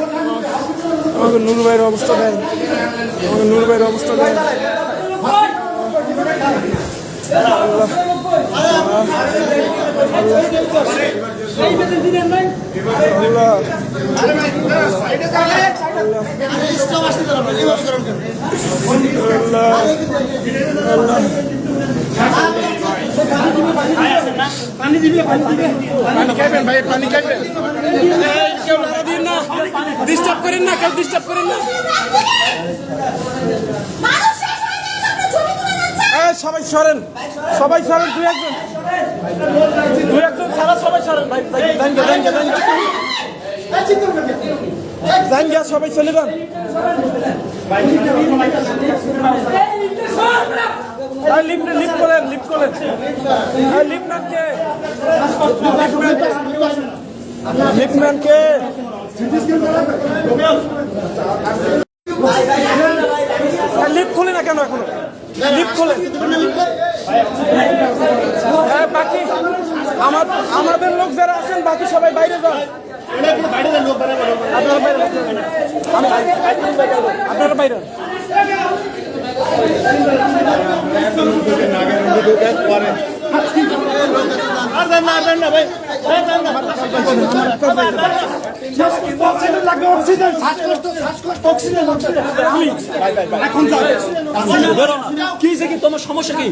আমাকে নূর ভাইয়ের অবস্থা দেন, আমাকে নূর ভাইয়ের অবস্থা দেন। পানি দিবে, পানি খাইবেন ভাই, পানি খাইবেন। কেউ নাড়া দিন না, ডিস্টার্ব করেন না, কেউ ডিস্টার্ব করেন না। সবাই সরেন, সবাই সরেন, দুই একজন সারা সবাই সরেন ভাই। জান সবাই চলে যান। লিফট করেন, লিফট করেন, লিফটম্যানকে, লিফটম্যানকে লিফট খুলে না কেন এখনো? লিফট খুলে। হ্যাঁ, বাকি আমাদের লোক যারা আছেন বাকি সবাই বাইরে যান। আপনারা বাইরে কি তোমার সমস্যা কি?